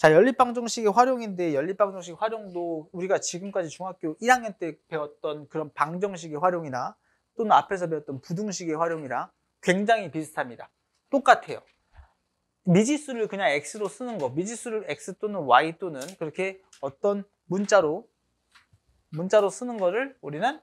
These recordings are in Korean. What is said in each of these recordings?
자, 연립방정식의 활용인데 연립방정식 활용도 우리가 지금까지 중학교 1학년 때 배웠던 그런 방정식의 활용이나 또는 앞에서 배웠던 부등식의 활용이랑 굉장히 비슷합니다. 똑같아요. 미지수를 그냥 x로 쓰는 거, 미지수를 x 또는 y 또는 그렇게 어떤 문자로 쓰는 거를 우리는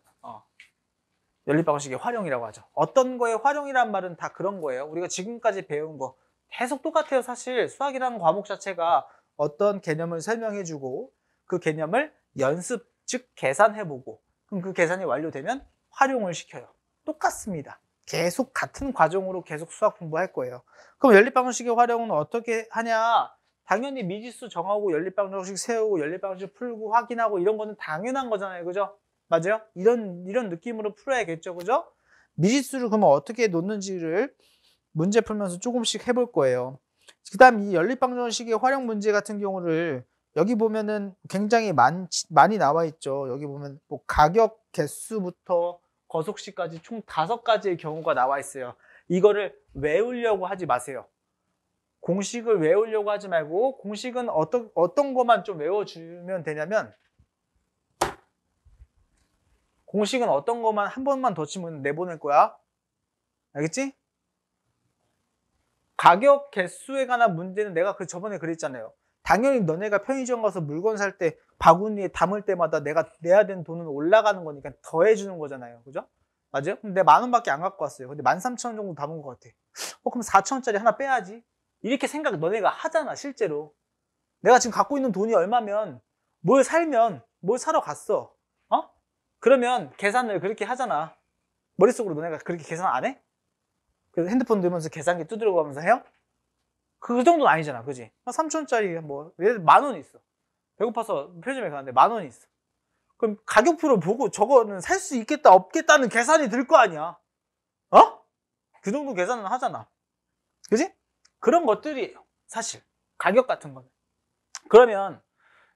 연립방정식의 활용이라고 하죠. 어떤 거의 활용이란 말은 다 그런 거예요. 우리가 지금까지 배운 거 계속 똑같아요. 사실 수학이라는 과목 자체가 어떤 개념을 설명해주고 그 개념을 연습, 즉 계산해보고 그럼 그 계산이 완료되면 활용을 시켜요. 똑같습니다. 계속 같은 과정으로 계속 수학 공부할 거예요. 그럼 연립방정식의 활용은 어떻게 하냐? 당연히 미지수 정하고 연립방정식 세우고 연립방정식 풀고 확인하고 이런 거는 당연한 거잖아요. 그죠? 맞아요? 이런 느낌으로 풀어야겠죠. 그죠? 미지수를 그러면 어떻게 놓는지를 문제 풀면서 조금씩 해볼 거예요. 그 다음 이 연립방정식의 활용 문제 같은 경우를 여기 보면은 굉장히 많이 나와 있죠. 여기 보면 뭐 가격 개수부터 거속시까지 총 5가지의 경우가 나와 있어요. 이거를 외우려고 하지 마세요. 공식을 외우려고 하지 말고 공식은 어떤 것만 좀 외워주면 되냐면 공식은 어떤 것만 한 번만 더 치면 내보낼 거야. 알겠지? 가격 개수에 관한 문제는 내가 저번에 그랬잖아요. 당연히 너네가 편의점 가서 물건 살 때 바구니에 담을 때마다 내가 내야 되는 돈은 올라가는 거니까 더해주는 거잖아요. 그죠? 맞아요? 근데 내가 10,000원밖에 안 갖고 왔어요. 근데 13,000원 정도 담은 것 같아. 그럼 4,000원짜리 하나 빼야지. 이렇게 생각 너네가 하잖아, 실제로. 내가 지금 갖고 있는 돈이 얼마면 뭘 사러 갔어. 그러면 계산을 그렇게 하잖아. 머릿속으로 너네가 그렇게 계산 안 해? 그래서 핸드폰 들면서 계산기 두드려 가면서 해요? 그 정도는 아니잖아, 그지? 3,000원짜리 뭐 예를 들어 10,000원이 있어. 배고파서 편의점에 가는데 10,000원이 있어. 그럼 가격표를 보고 저거는 살 수 있겠다 없겠다는 계산이 들 거 아니야. 그 정도 계산은 하잖아. 그지? 그런 것들이에요, 사실. 가격 같은 거는. 그러면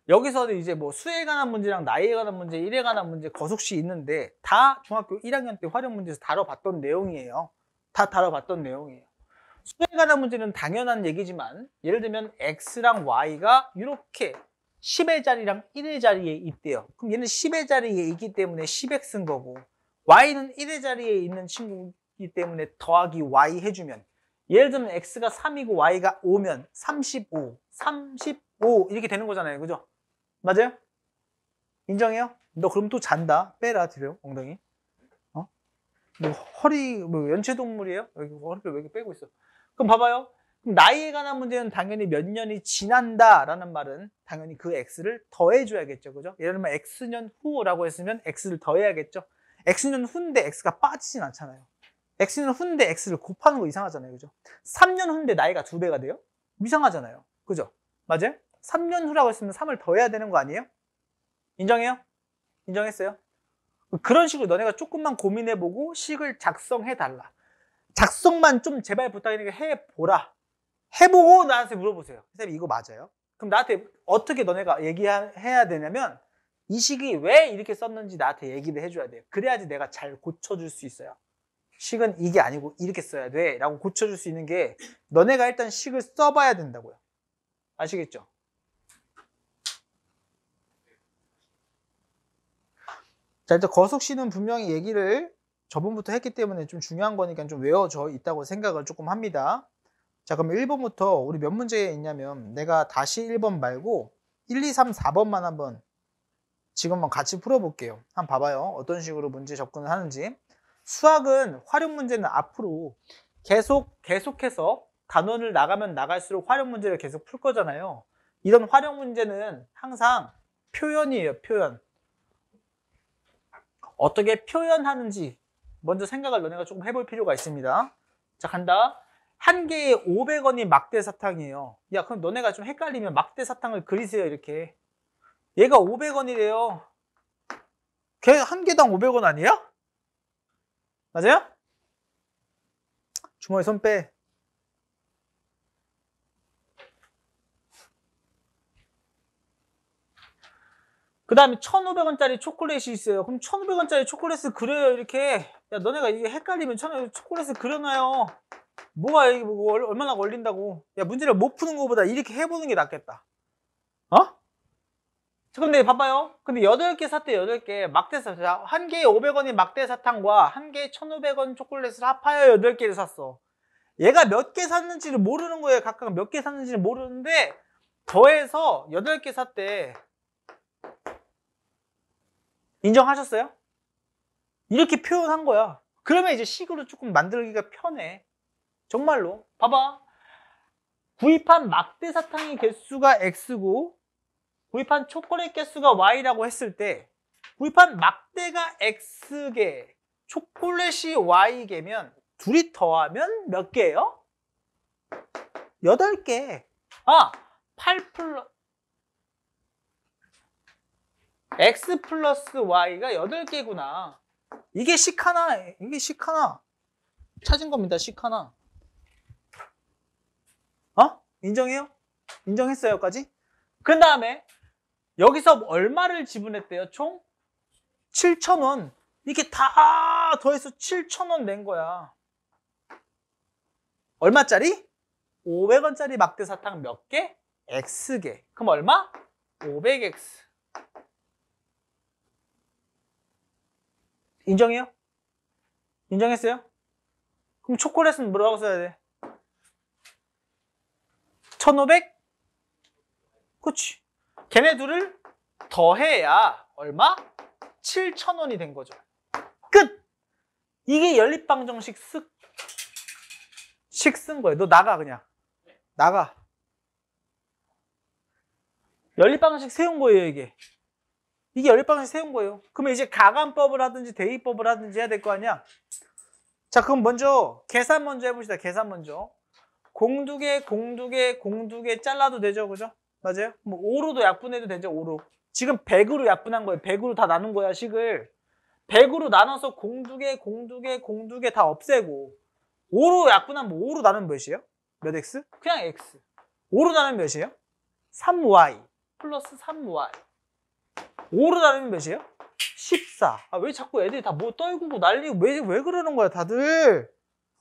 여기서는 이제 뭐 수에 관한 문제랑 나이에 관한 문제, 일에 관한 문제, 거속시 있는데 다 중학교 1학년 때 활용 문제에서 다뤄봤던 내용이에요. 다 다뤄봤던 내용이에요. 수에 관한 문제는 당연한 얘기지만 예를 들면 x랑 y가 이렇게 10의 자리랑 1의 자리에 있대요. 그럼 얘는 10의 자리에 있기 때문에 10x인 거고 y는 1의 자리에 있는 친구이기 때문에 더하기 y 해주면 예를 들면 x가 3이고 y가 5면 35 이렇게 되는 거잖아요. 그죠? 맞아요? 인정해요? 너 그럼 또 잔다. 빼라 뒤로 엉덩이. 뭐 허리 뭐 연체동물이에요? 여기 허리를 왜 이렇게 빼고 있어? 그럼 봐봐요. 그럼 나이에 관한 문제는 당연히 몇 년이 지난다라는 말은 당연히 그 x를 더해줘야겠죠. 그죠? 예를 들면 x년 후라고 했으면 x를 더해야겠죠. x년 후인데 x가 빠지진 않잖아요. x년 후인데 x를 곱하는 거 이상하잖아요. 그죠? 3년 후인데 나이가 2배가 돼요? 이상하잖아요. 그죠? 맞아요? 3년 후라고 했으면 3을 더해야 되는 거 아니에요? 인정해요? 인정했어요? 그런 식으로 너네가 조금만 고민해보고 식을 작성해달라. 작성만 좀 제발 부탁이니까 해보라. 해보고 나한테 물어보세요. 선생님 이거 맞아요? 그럼 나한테 어떻게 너네가 얘기해야 되냐면 이 식이 왜 이렇게 썼는지 나한테 얘기를 해줘야 돼요. 그래야지 내가 잘 고쳐줄 수 있어요. 식은 이게 아니고 이렇게 써야 돼 라고 고쳐줄 수 있는 게 너네가 일단 식을 써봐야 된다고요. 아시겠죠? 자, 일단 거속시는 분명히 얘기를 저번부터 했기 때문에 좀 중요한 거니까 좀 외워져 있다고 생각을 조금 합니다. 자, 그럼 1번부터 우리 몇 문제 있냐면 내가 다시 1번 말고 1, 2, 3, 4번만 한번 지금 한번 같이 풀어볼게요. 한번 봐봐요. 어떤 식으로 문제 접근을 하는지. 수학은 활용 문제는 앞으로 계속해서 단원을 나가면 나갈수록 활용 문제를 계속 풀 거잖아요. 이런 활용 문제는 항상 표현이에요, 표현. 어떻게 표현하는지 먼저 생각을 너네가 조금 해볼 필요가 있습니다. 자, 간다. 한 개에 500원이 막대 사탕이에요. 야, 그럼 너네가 좀 헷갈리면 막대 사탕을 그리세요, 이렇게. 얘가 500원이래요. 걔 한 개당 500원 아니에요? 맞아요? 주머니 손 빼. 그 다음에 1,500원짜리 초콜릿이 있어요. 그럼 1,500원짜리 초콜릿을 그려요, 이렇게. 야, 너네가 이게 헷갈리면 1,500원 초콜릿을 그려놔요. 뭐가 이게 뭐 얼마나 걸린다고. 야, 문제를 못 푸는 것보다 이렇게 해보는 게 낫겠다. 어? 근데 봐봐요. 근데 8개 샀대, 8개. 막대 샀어. 한 개에 500원이 막대 사탕과 한 개에 1,500원 초콜릿을 합하여 8개를 샀어. 얘가 몇 개 샀는지를 모르는 거예요. 각각 몇 개 샀는지를 모르는데 더해서 8개 샀대. 인정하셨어요? 이렇게 표현한 거야. 그러면 이제 식으로 조금 만들기가 편해. 정말로. 봐봐. 구입한 막대 사탕의 개수가 X고 구입한 초콜릿 개수가 Y라고 했을 때 구입한 막대가 X개, 초콜릿이 Y개면 둘이 더하면 몇 개예요? 8개. 8 플러스 X 플러스 Y가 8개구나. 이게 식 하나, 이게 식 하나. 찾은 겁니다, 식 하나. 인정해요? 인정했어요, 여기까지? 그 다음에 여기서 얼마를 지분했대요, 총? 7,000원. 이게 다 더해서 7,000원 낸 거야. 얼마짜리? 500원짜리 막대 사탕 몇 개? X개. 그럼 얼마? 500X. 인정해요? 인정했어요? 그럼 초콜릿은 뭐라고 써야 돼? 1,500? 그치. 걔네 둘을 더해야 얼마? 7,000원이 된 거죠. 끝! 이게 연립방정식 식 쓴 거예요. 너 나가 그냥. 나가. 연립방정식 세운 거예요, 이게. 이게 연립방정식 세운 거예요. 그러면 이제 가간법을 하든지 대입법을 하든지 해야 될 거 아니야? 자, 그럼 먼저 계산 먼저 해봅시다. 계산 먼저. 공두개, 공두개, 공두개 잘라도 되죠, 그죠? 맞아요? 뭐 5로도 약분해도 되죠, 5로. 지금 100으로 약분한 거예요. 100으로 다 나눈 거야, 식을. 100으로 나눠서 공두개, 공두개, 공두개 다 없애고 5로 약분하면 5로 나누면 몇이에요? 몇 X? 그냥 X. 5로 나누면 몇이에요? 3Y 플러스 3Y. 5로 나누면 몇이에요? 14. 왜 자꾸 애들이 다 뭐 떨구고 난리고 왜 그러는 거야, 다들?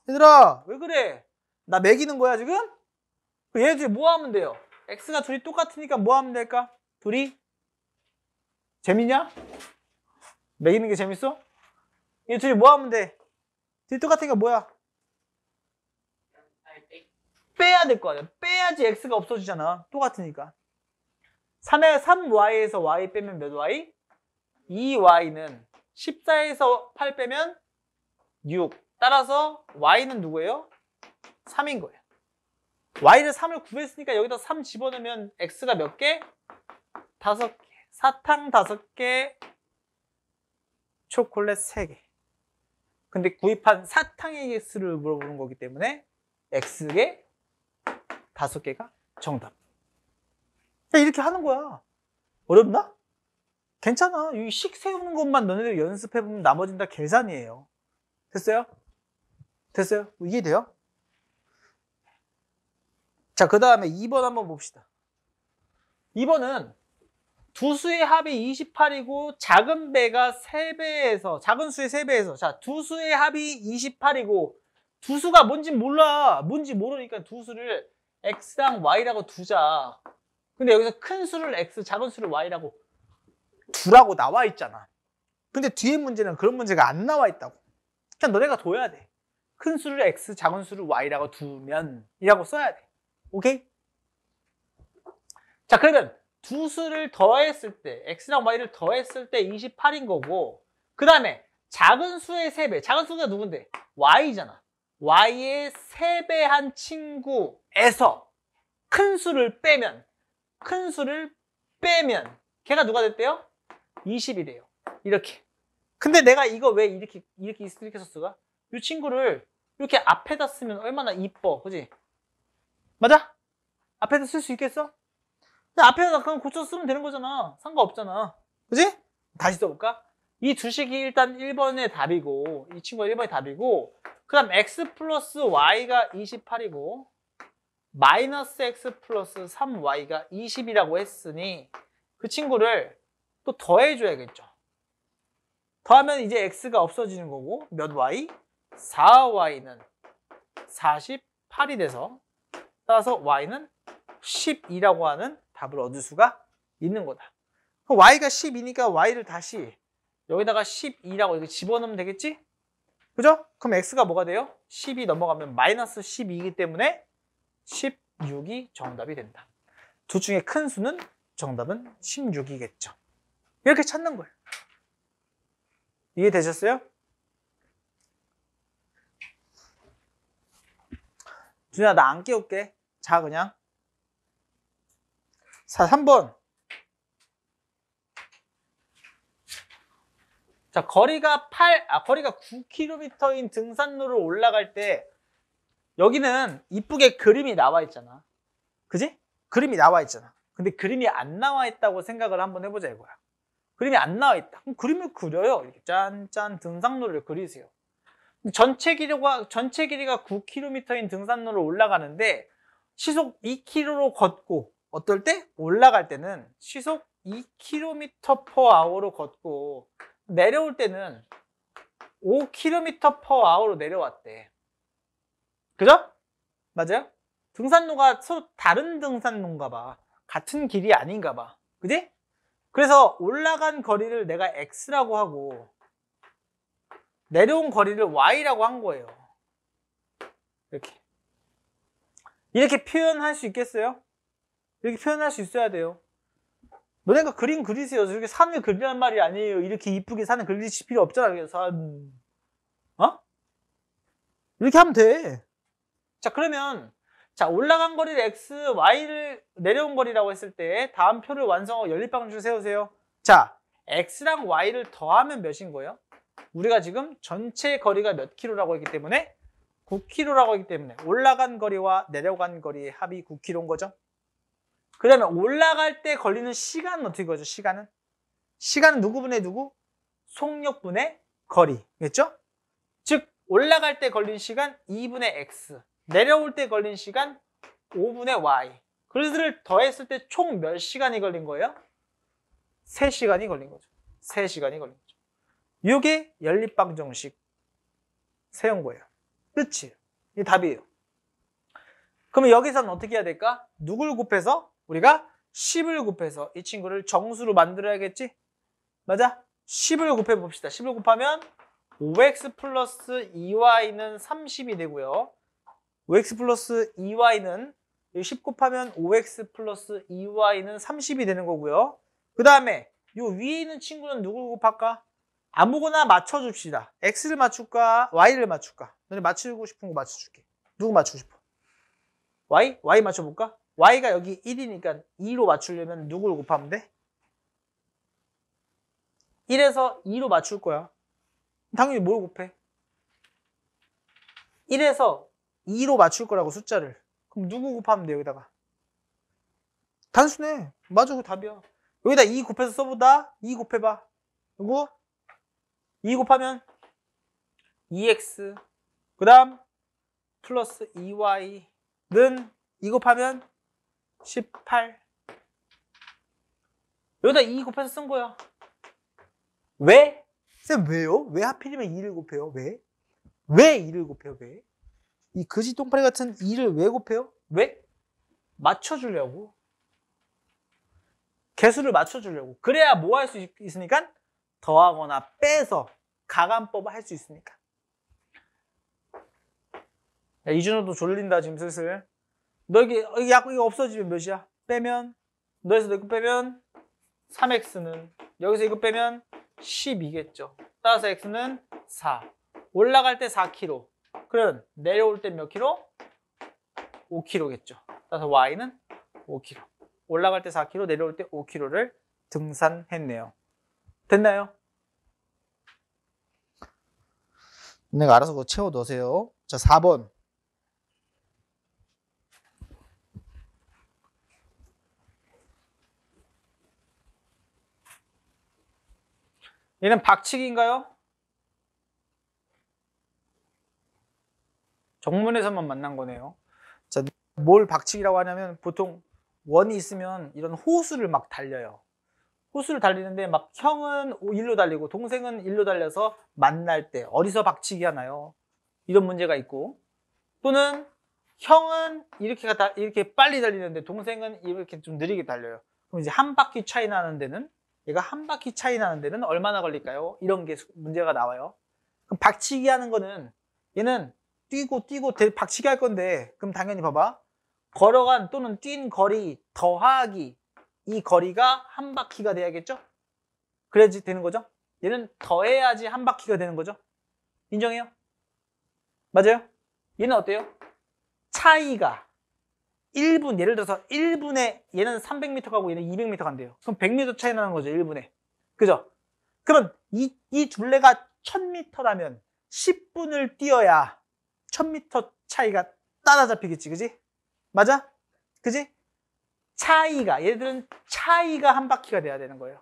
얘들아, 왜 그래? 나 매기는 거야, 지금? 얘네들이 뭐 하면 돼요? X가 둘이 똑같으니까 뭐 하면 될까? 둘이? 재밌냐? 매기는 게 재밌어? 얘 둘이 뭐 하면 돼? 둘이 똑같으니까 뭐야? 빼야 될 거 아니야. 빼야지 X가 없어지잖아. 똑같으니까. 3Y에서 Y 빼면 몇 Y? 2Y는 14에서 8 빼면 6. 따라서 Y는 누구예요? 3인 거예요. Y를 3을 구했으니까 여기다 3 집어넣으면 X가 몇 개? 5개. 사탕 5개, 초콜릿 3개. 근데 구입한 사탕의 개수를 물어보는 거기 때문에 X개 5개가 정답. 이렇게 하는 거야. 어렵나? 괜찮아. 이 식 세우는 것만 너네들 연습해보면 나머지는 다 계산이에요. 됐어요? 됐어요? 이해돼요? 자, 그 다음에 2번 한번 봅시다. 2번은 두 수의 합이 28이고 작은 배가 3배에서 작은 수의 3배에서 자, 두 수의 합이 28이고 두 수가 뭔지 몰라. 뭔지 모르니까 두 수를 X랑 Y라고 두자. 근데 여기서 큰 수를 X, 작은 수를 Y라고 두라고 나와 있잖아. 근데 뒤에 문제는 그런 문제가 안 나와 있다고. 그냥 너네가 둬야 돼. 큰 수를 X, 작은 수를 Y라고 두면 이라고 써야 돼. 오케이? 자, 그러면 두 수를 더했을 때 X랑 Y를 더했을 때 28인 거고 그 다음에 작은 수의 3배. 작은 수가 누군데? Y잖아. Y의 3배한 친구에서 큰 수를 빼면 걔가 누가 됐대요? 20이래요. 이렇게. 근데 내가 이거 왜 이렇게 썼을까? 이 친구를 이렇게 앞에다 쓰면 얼마나 이뻐. 그지? 맞아? 앞에다 쓸 수 있겠어? 앞에다 그냥 고쳐 쓰면 되는 거잖아. 상관없잖아. 그지? 다시 써볼까? 이 두 식이 일단 1번의 답이고 이 친구가 1번의 답이고 그 다음 x 플러스 y가 28이고 마이너스 x 플러스 3y가 20이라고 했으니 그 친구를 또 더해줘야겠죠. 더하면 이제 x가 없어지는 거고 몇 y? 4y는 48이 돼서 따라서 y는 12라고 하는 답을 얻을 수가 있는 거다. 그럼 y가 12니까 y를 다시 여기다가 12라고 이렇게 집어넣으면 되겠지? 그죠? 그럼 x가 뭐가 돼요? 10이 넘어가면 마이너스 12이기 때문에 16이 정답이 된다. 둘 중에 큰 수는 정답은 16이겠죠. 이렇게 찾는 거예요. 이해되셨어요? 준야, 나 안 깨울게. 자, 그냥. 자, 3번. 자, 거리가 9km인 등산로를 올라갈 때 여기는 이쁘게 그림이 나와 있잖아. 그지? 그림이 나와 있잖아. 근데 그림이 안 나와 있다고 생각을 한번 해보자 이거야. 그림이 안 나와 있다. 그럼 그림을 그려요. 이렇게 짠짠 등산로를 그리세요. 전체 길이가 9km인 등산로를 올라가는데 시속 2km로 걷고 어떨 때? 올라갈 때는 시속 2km/h로 걷고 내려올 때는 5km/h로 내려왔대. 그죠? 맞아요? 등산로가 서로 다른 등산로인가 봐. 같은 길이 아닌가 봐. 그지? 그래서 올라간 거리를 내가 x라고 하고 내려온 거리를 y라고 한 거예요. 이렇게 표현할 수 있겠어요? 이렇게 표현할 수 있어야 돼요. 너네가 그림 그리세요. 저렇게 산을 그리란 말이 아니에요. 이렇게 이쁘게 산을 그리실 필요 없잖아. 그래서 이렇게 하면 돼. 자, 그러면 자, 올라간 거리를 x, y를 내려온 거리라고 했을 때 다음 표를 완성하고 연립방정식을 세우세요. 자, x랑 y를 더하면 몇인 거예요? 우리가 지금 전체 거리가 몇 킬로라고 했기 때문에 9km라고 했기 때문에 올라간 거리와 내려간 거리의 합이 9km인 거죠. 그 다음에 올라갈 때 걸리는 시간은 어떻게 거죠? 시간은 누구분의 누구? 속력분의 거리겠죠? 즉 올라갈 때 걸린 시간 2분의 x, 내려올 때 걸린 시간 5분의 y. 그것을 더했을 때 총 몇 시간이 걸린 거예요? 3시간이 걸린 거죠. 3시간이 걸린 거죠. 이게 연립방정식 세운 거예요. 끝이에요. 이게 답이에요. 그러면 여기서는 어떻게 해야 될까? 누굴 곱해서? 우리가 10을 곱해서 이 친구를 정수로 만들어야겠지? 맞아? 10을 곱해 봅시다. 10을 곱하면 5x 플러스 2y는 30이 되고요. 5x 플러스 2y는 10 곱하면 5x 플러스 2y는 30이 되는 거고요. 그 다음에 이 위에 있는 친구는 누굴 곱할까? 아무거나 맞춰줍시다. x를 맞출까? y를 맞출까? 너네 맞추고 싶은 거 맞춰줄게. 누구 맞추고 싶어? y? y 맞춰볼까? y가 여기 1이니까 2로 맞추려면 누구를 곱하면 돼? 1에서 2로 맞출 거야. 당연히 뭘 곱해? 1에서 2로 맞출 거라고 숫자를. 그럼 누구 곱하면 돼 여기다가? 단순해. 맞아, 그 답이야. 여기다 2 곱해서 써보다. 2 곱해봐. 누구? 2 곱하면 2x 그 다음 플러스 2y는 2 곱하면 18. 여기다 2 곱해서 쓴 거야. 왜? 쌤 왜요? 왜 하필이면 2를 곱해요? 왜? 왜 2를 곱해요? 왜? 이 거지 똥파리 같은 2를 왜 곱해요? 왜? 맞춰주려고. 개수를 맞춰주려고. 그래야 뭐 할 수 있으니까? 더하거나 빼서 가감법을 할 수 있으니까. 야, 이준호도 졸린다 지금 슬슬. 너 이거 없어지면 몇이야? 빼면 너에서 이거 빼면 3x는 여기서 이거 빼면 12겠죠. 따라서 x는 4. 올라갈 때 4km. 그럼 내려올 때 몇 킬로? 5km겠죠. 따라서 y는 5km. 올라갈 때 4km, 내려올 때 5km를 등산했네요. 됐나요? 내가 알아서 그거 채워 넣으세요. 자, 4번. 얘는 박치기인가요? 정문에서만 만난 거네요. 자, 뭘 박치기라고 하냐면 보통 원이 있으면 이런 호수를 막 달려요. 호수를 달리는데 막 형은 1로 달리고 동생은 1로 달려서 만날 때 어디서 박치기 하나요? 이런 문제가 있고, 또는 형은 이렇게 빨리 달리는데 동생은 이렇게 좀 느리게 달려요. 그럼 이제 한 바퀴 차이 나는 데는 얘가 한 바퀴 차이 나는 데는 얼마나 걸릴까요? 이런 게 문제가 나와요. 그럼 박치기 하는 거는 얘는 뛰고 박치기 할 건데 그럼 당연히 봐봐. 걸어간 또는 뛴 거리 더하기 이 거리가 한 바퀴가 돼야겠죠? 그래야지 되는 거죠? 얘는 더해야지 한 바퀴가 되는 거죠? 인정해요? 맞아요? 얘는 어때요? 차이가 1분, 예를 들어서 1분에 얘는 300m 가고 얘는 200m 간대요. 그럼 100m 차이 나는 거죠, 1분에. 그죠? 그러면 이 둘레가 1000m라면 10분을 뛰어야 1000m 차이가 따라잡히겠지, 그지? 맞아? 그지? 얘들은 차이가 한 바퀴가 돼야 되는 거예요.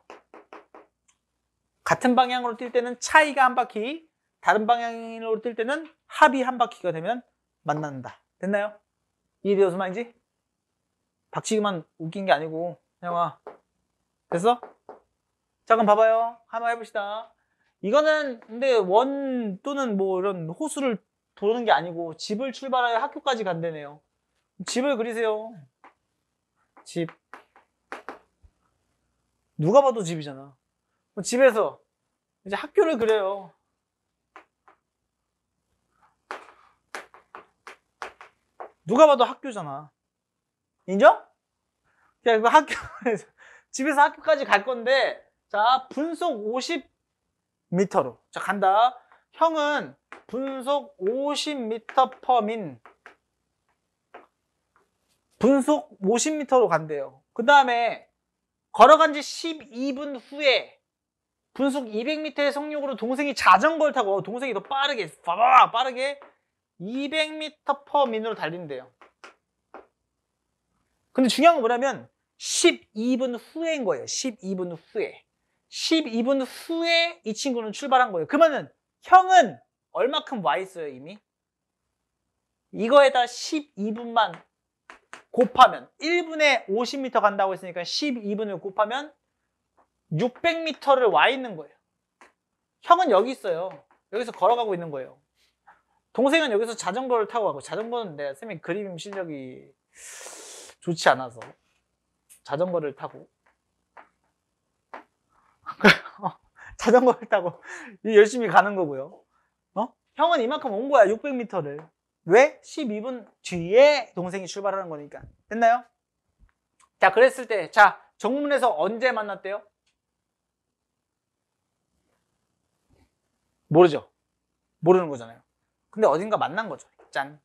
같은 방향으로 뛸 때는 차이가 한 바퀴, 다른 방향으로 뛸 때는 합이 한 바퀴가 되면 만난다. 됐나요? 이해되어서 말인지? 박치기만 웃긴 게 아니고 형아 됐어? 자 그럼 봐봐요. 한번 해봅시다. 이거는 근데 원 또는 뭐 이런 호수를 도는 게 아니고 집을 출발하여 학교까지 간다네요. 집을 그리세요. 집 누가 봐도 집이잖아. 집에서 이제 학교를 그려요. 누가 봐도 학교잖아. 인정? 자, 그 집에서 학교까지 갈 건데, 자, 분속 50m로. 자, 간다. 형은 분속 50m per min. 분속 50m로 간대요. 그 다음에 걸어간 지 12분 후에 분속 200m의 속력으로 동생이 자전거를 타고 동생이 더 빠르게 200m per min으로 달린대요. 근데 중요한 건 뭐냐면 12분 후에인 거예요. 12분 후에. 12분 후에 이 친구는 출발한 거예요. 그러면은 형은 얼마큼 와 있어요, 이미? 이거에다 12분만 곱하면 1분에 50m 간다고 했으니까 12분을 곱하면 600m를 와 있는 거예요. 형은 여기 있어요. 여기서 걸어가고 있는 거예요. 동생은 여기서 자전거를 타고 가고, 자전거는 내가 쌤이 그림 실력이 좋지 않아서 자전거를 타고 자전거를 타고 열심히 가는 거고요. 형은 이만큼 온 거야, 600m를. 왜? 12분 뒤에 동생이 출발하는 거니까. 됐나요? 자, 그랬을 때, 자, 정문에서 언제 만났대요? 모르죠? 모르는 거잖아요. 근데 어딘가 만난 거죠. 짠.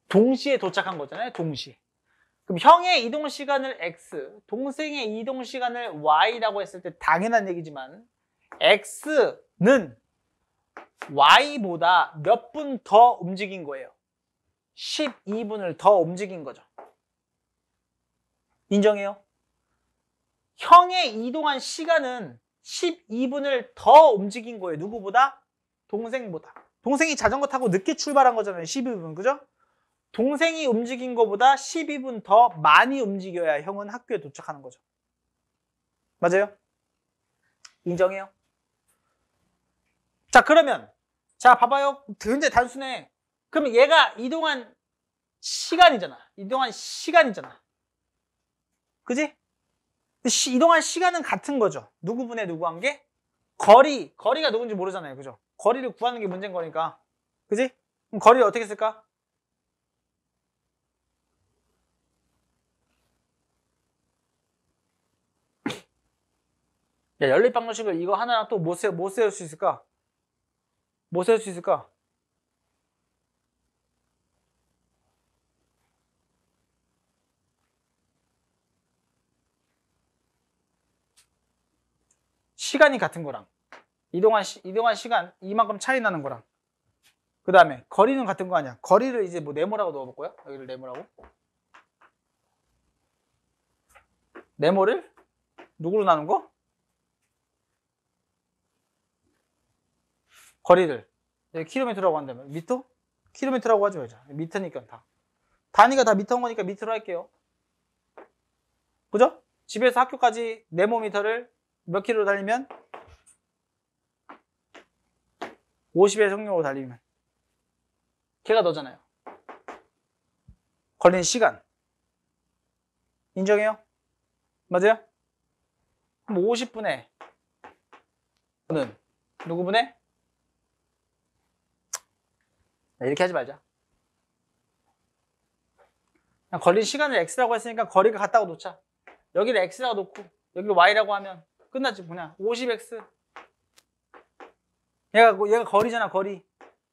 동시에 도착한 거잖아요. 동시에. 그럼 형의 이동 시간을 x, 동생의 이동 시간을 y라고 했을 때 당연한 얘기지만 x는 y보다 몇 분 더 움직인 거예요. 12분을 더 움직인 거죠. 인정해요? 형의 이동한 시간은 12분을 더 움직인 거예요. 누구보다? 동생보다. 동생이 자전거 타고 늦게 출발한 거잖아요. 12분, 그죠? 동생이 움직인 것보다 12분 더 많이 움직여야 형은 학교에 도착하는 거죠. 맞아요? 인정해요? 자, 그러면 자, 봐봐요. 굉장히 단순해. 그러면 얘가 이동한 시간이잖아. 그지? 이동한 시간은 같은 거죠. 누구 분의 누구 한 게? 거리가 누군지 모르잖아요. 그죠? 거리를 구하는 게 문제인 거니까. 그지? 그럼 거리를 어떻게 쓸까? 야, 연립방정식을 이거 하나랑 또 뭐 세울 수 있을까? 뭐 세울 수 있을까? 시간이 같은 거랑 이동한 시간 이만큼 차이 나는 거랑 그 다음에 거리는 같은 거 아니야. 거리를 이제 뭐 네모라고 넣어볼 거야. 여기를 네모라고. 네모를 누구로 나눈 거? 거리를 킬로미터라고 한다면 미터? 킬로미터라고 하지 말자. 미터니까 다. 단위가 다 미터인 거니까 미터로 할게요. 그죠? 집에서 학교까지 네모미터를 몇 킬로 달리면? 50의 속력으로 달리면 걔가 너잖아요. 걸리는 시간. 인정해요? 맞아요? 그럼 50분에 는 누구 분에? 이렇게 하지 말자. 그냥 걸린 시간을 x라고 했으니까 거리가 같다고 놓자. 여기를 x라고 놓고 여기를 y라고 하면 끝났지. 그냥 50x. 얘가 거리잖아. 거리.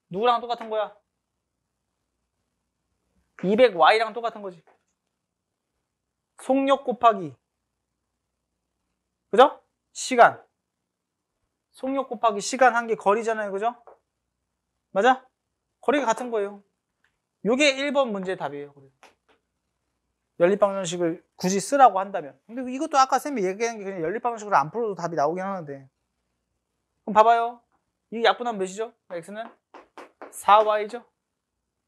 누구랑 똑같은 거야? 200y랑 똑같은 거지. 속력 곱하기, 그죠? 시간. 속력 곱하기 시간 한 게 거리잖아요. 그죠? 맞아? 거리가 같은 거예요. 요게 1번 문제의 답이에요. 연립방정식을 굳이 쓰라고 한다면. 근데 이것도 아까 쌤이 얘기한 게 그냥 연립방정식으로 안 풀어도 답이 나오긴 하는데. 그럼 봐봐요. 이 약분하면 몇이죠? x는 4y죠?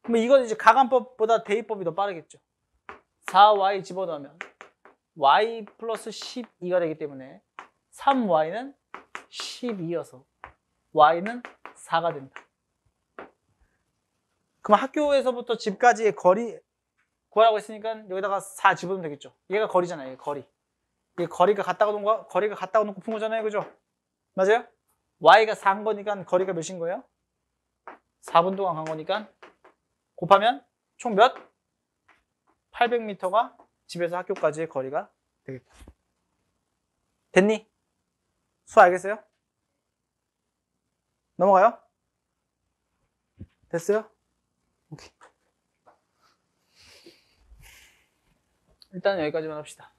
그럼 이건 이제 가간법보다 대입법이 더 빠르겠죠. 4y 집어넣으면 y 플러스 12가 되기 때문에 3y는 12여서 y는 4가 된다. 그럼 학교에서부터 집까지의 거리 구하라고 했으니까 여기다가 4 집어넣으면 되겠죠. 얘가 거리잖아요. 얘 거리. 얘 거리가 같다고 놓고 푼 거잖아요. 그죠? 맞아요? y가 4인 거니까 거리가 몇인 거예요? 4분 동안 간 거니까 곱하면 총 몇? 800m가 집에서 학교까지의 거리가 되겠다. 됐니? 수 알겠어요? 넘어가요? 됐어요? 오케이. 일단 여기까지만 합시다.